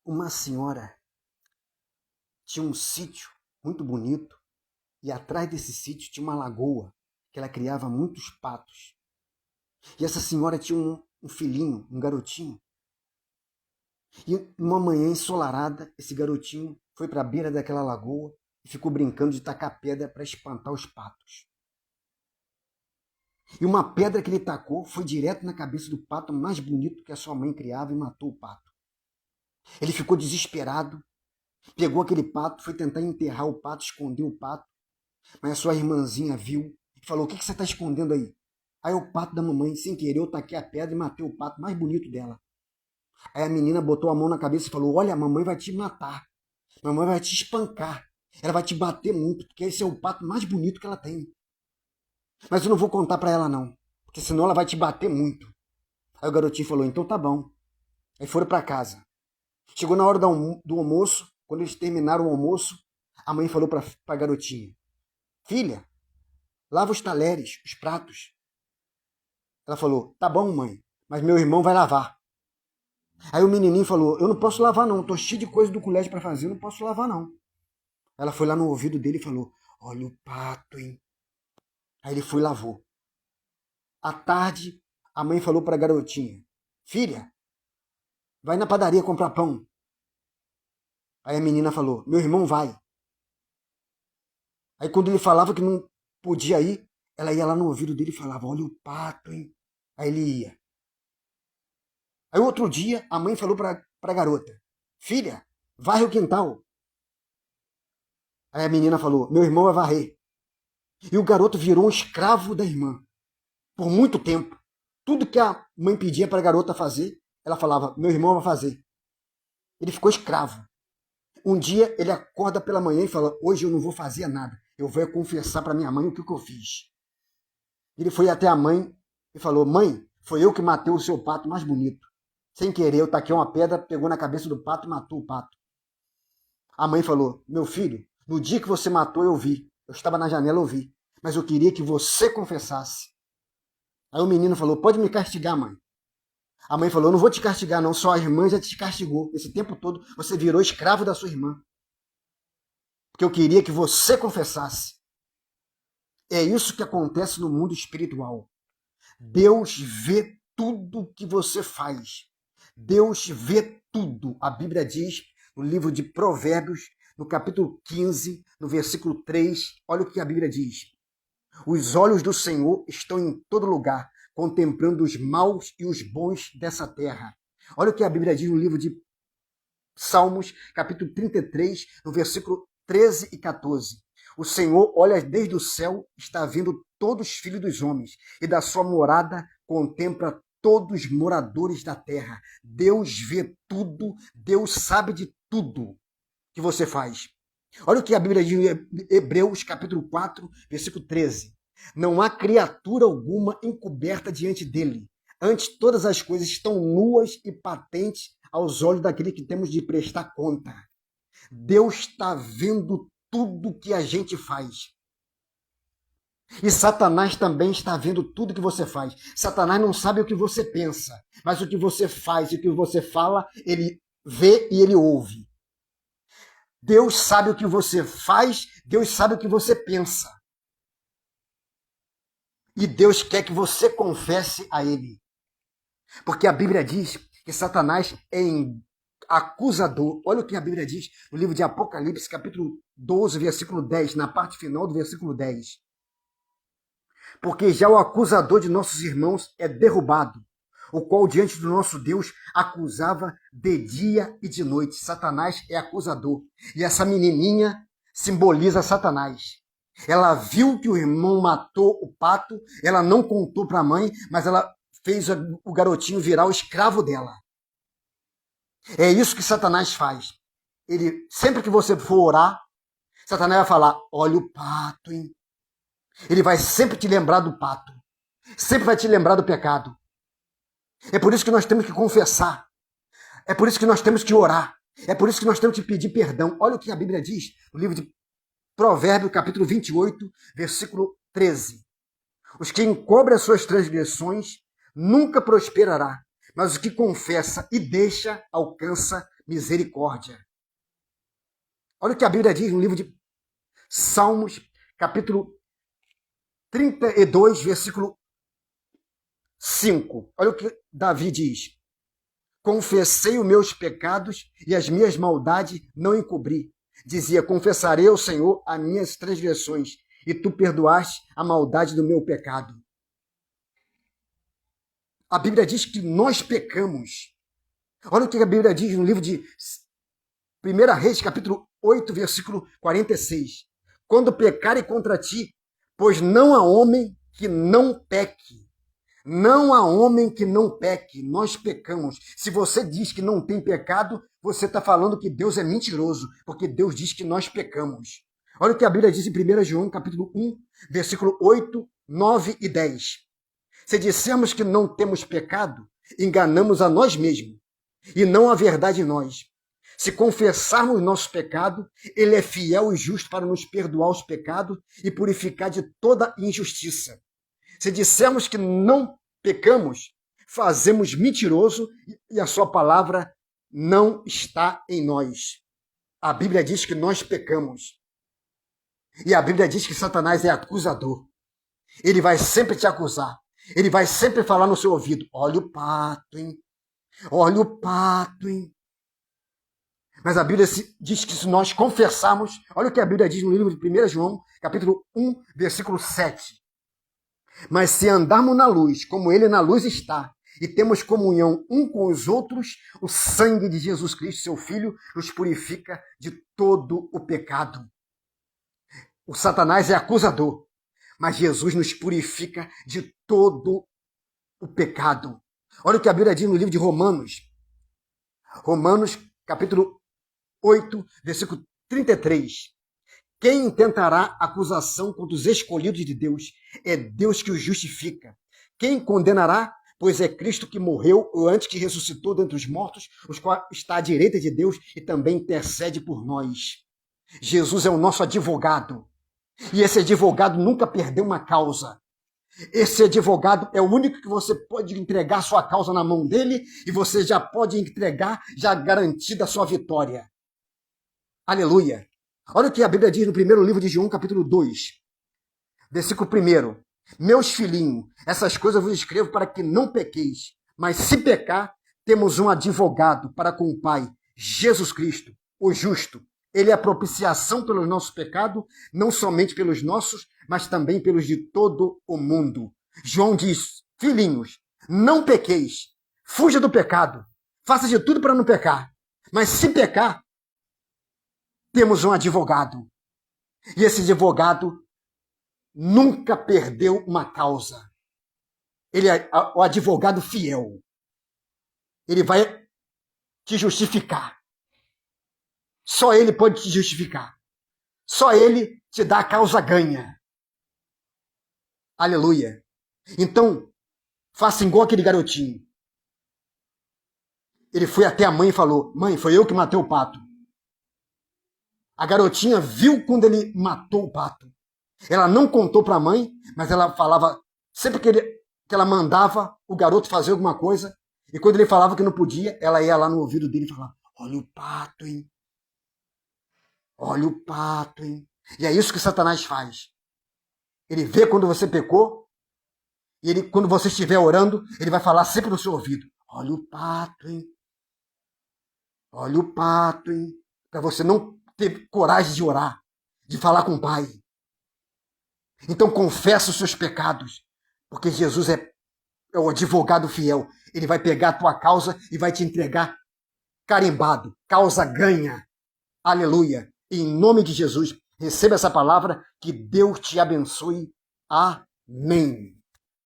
Uma senhora tinha um sítio muito bonito e atrás desse sítio tinha uma lagoa que ela criava muitos patos. E essa senhora tinha um filhinho, um garotinho. E uma manhã ensolarada, esse garotinho foi para a beira daquela lagoa e ficou brincando de tacar pedra para espantar os patos. E uma pedra que ele tacou foi direto na cabeça do pato mais bonito que a sua mãe criava e matou o pato. Ele ficou desesperado, pegou aquele pato, foi tentar enterrar o pato, esconder o pato, mas a sua irmãzinha viu e falou: "O que você está escondendo aí?" Aí o pato da mamãe, sem querer, eu taquei a pedra e matei o pato mais bonito dela. Aí a menina botou a mão na cabeça e falou: "Olha, a mamãe vai te matar, a mamãe vai te espancar, ela vai te bater muito, porque esse é o pato mais bonito que ela tem. Mas eu não vou contar para ela não, porque senão ela vai te bater muito." Aí o garotinho falou: "Então tá bom." Aí foram para casa. Chegou na hora do almoço, quando eles terminaram o almoço, a mãe falou para a garotinha: "Filha, lava os talheres, os pratos." Ela falou: "Tá bom, mãe, mas meu irmão vai lavar." Aí o menininho falou: "Eu não posso lavar não, tô cheio de coisa do colégio para fazer, eu não posso lavar não." Ela foi lá no ouvido dele e falou: "Olha o pato, hein?" Aí ele foi e lavou. À tarde, a mãe falou para a garotinha: "Filha, vai na padaria comprar pão." Aí a menina falou: "Meu irmão vai." Aí quando ele falava que não podia ir, ela ia lá no ouvido dele e falava: "Olha o pato, hein?" Aí ele ia. Aí outro dia, a mãe falou para a garota: "Filha, varre o quintal." Aí a menina falou: "Meu irmão vai varrer." E o garoto virou um escravo da irmã. Por muito tempo. Tudo que a mãe pedia para a garota fazer, ela falava: "Meu irmão vai fazer." Ele ficou escravo. Um dia ele acorda pela manhã e fala: "Hoje eu não vou fazer nada. Eu vou confessar para minha mãe o que eu fiz." Ele foi até a mãe e falou: "Mãe, foi eu que matei o seu pato mais bonito. Sem querer, eu taquei uma pedra, pegou na cabeça do pato e matou o pato." A mãe falou: "Meu filho, no dia que você matou eu vi. Eu estava na janela, eu vi. Mas eu queria que você confessasse." Aí o menino falou: "Pode me castigar, mãe." A mãe falou: "Eu não vou te castigar não, sua irmã já te castigou. Esse tempo todo você virou escravo da sua irmã. Porque eu queria que você confessasse." É isso que acontece no mundo espiritual. Deus vê tudo que você faz. Deus vê tudo. A Bíblia diz no livro de Provérbios, no capítulo 15, no versículo 3, olha o que a Bíblia diz: "Os olhos do Senhor estão em todo lugar, contemplando os maus e os bons dessa terra." Olha o que a Bíblia diz no livro de Salmos, capítulo 33, no versículo 13 e 14. "O Senhor olha desde o céu, está vendo todos os filhos dos homens, e da sua morada contempla todos os moradores da terra." Deus vê tudo, Deus sabe de tudo que você faz. Olha o que a Bíblia diz em Hebreus, capítulo 4, versículo 13. "Não há criatura alguma encoberta diante dele. Antes, todas as coisas estão nuas e patentes aos olhos daquele que temos de prestar conta." Deus está vendo tudo que a gente faz. E Satanás também está vendo tudo que você faz. Satanás não sabe o que você pensa, mas o que você faz e o que você fala, ele vê e ele ouve. Deus sabe o que você faz, Deus sabe o que você pensa. E Deus quer que você confesse a ele. Porque a Bíblia diz que Satanás é acusador. Olha o que a Bíblia diz no livro de Apocalipse, capítulo 12, versículo 10, na parte final do versículo 10. "Porque já o acusador de nossos irmãos é derrubado, o qual diante do nosso Deus acusava de dia e de noite." Satanás é acusador. E essa menininha simboliza Satanás. Ela viu que o irmão matou o pato, ela não contou para a mãe, mas ela fez o garotinho virar o escravo dela. É isso que Satanás faz. Ele, sempre que você for orar, Satanás vai falar: "Olha o pato, hein?" Ele vai sempre te lembrar do pato. Sempre vai te lembrar do pecado. É por isso que nós temos que confessar. É por isso que nós temos que orar. É por isso que nós temos que pedir perdão. Olha o que a Bíblia diz no livro de Provérbios, capítulo 28, versículo 13. "Os que encobrem as suas transgressões nunca prosperará, mas o que confessa e deixa alcança misericórdia. Olha o que a Bíblia diz no livro de Salmos, capítulo 32, versículo 5. Olha o que Davi diz. Confessei os meus pecados e as minhas maldades não encobri. Dizia, confessarei ao Senhor as minhas transgressões, e tu perdoaste a maldade do meu pecado. A Bíblia diz que nós pecamos. Olha o que a Bíblia diz no livro de 1 Reis, capítulo 8, versículo 46. Quando pecarem contra ti, pois não há homem que não peque. Não há homem que não peque, nós pecamos. Se você diz que não tem pecado, você está falando que Deus é mentiroso, porque Deus diz que nós pecamos. Olha o que a Bíblia diz em 1 João, capítulo 1, versículo 8, 9 e 10. Se dissermos que não temos pecado, enganamos a nós mesmos, e não a verdade em nós. Se confessarmos nosso pecado, ele é fiel e justo para nos perdoar os pecados e purificar de toda injustiça. Se dissermos que não pecamos, fazemos mentiroso e a sua palavra não está em nós. A Bíblia diz que nós pecamos. E a Bíblia diz que Satanás é acusador. Ele vai sempre te acusar. Ele vai sempre falar no seu ouvido, olha o pato, hein? Olha o pato, hein? Mas a Bíblia diz que se nós confessarmos, olha o que a Bíblia diz no livro de 1 João, capítulo 1, versículo 7. Mas se andarmos na luz, como ele na luz está, e temos comunhão um com os outros, o sangue de Jesus Cristo, seu Filho, nos purifica de todo o pecado. O Satanás é acusador, mas Jesus nos purifica de todo o pecado. Olha o que a Bíblia diz no livro de Romanos. Romanos, capítulo 8, versículo 33. Quem intentará acusação contra os escolhidos de Deus? É Deus que os justifica. Quem condenará? Pois é Cristo que morreu antes que ressuscitou dentre os mortos, os quais está à direita de Deus e também intercede por nós. Jesus é o nosso advogado. E esse advogado nunca perdeu uma causa. Esse advogado é o único que você pode entregar sua causa na mão dele e você já pode entregar, já garantida a sua vitória. Aleluia. Olha o que a Bíblia diz no primeiro livro de João, capítulo 2, versículo 1. Meus filhinhos, essas coisas eu vos escrevo para que não pequeis, mas se pecar, temos um advogado para com o Pai, Jesus Cristo, o justo. Ele é a propiciação pelos nossos pecados, não somente pelos nossos, mas também pelos de todo o mundo. João diz, filhinhos, não pequeis, fuja do pecado, faça de tudo para não pecar, mas se pecar, temos um advogado. E esse advogado nunca perdeu uma causa. Ele é o advogado fiel. Ele vai te justificar. Só ele pode te justificar. Só ele te dá a causa ganha. Aleluia. Então, faça igual aquele garotinho. Ele foi até a mãe e falou, mãe, foi eu que matei o pato. A garotinha viu quando ele matou o pato. Ela não contou para a mãe, mas ela falava, sempre que ela mandava o garoto fazer alguma coisa, e quando ele falava que não podia, ela ia lá no ouvido dele e falava, olha o pato, hein? Olha o pato, hein? E é isso que Satanás faz. Ele vê quando você pecou, e ele, quando você estiver orando, ele vai falar sempre no seu ouvido, olha o pato, hein? Olha o pato, hein? Para você não ter coragem de orar, de falar com o Pai. Então confessa os seus pecados, porque Jesus é o advogado fiel. Ele vai pegar a tua causa e vai te entregar carimbado. Causa ganha. Aleluia. E em nome de Jesus, receba essa palavra, que Deus te abençoe. Amém.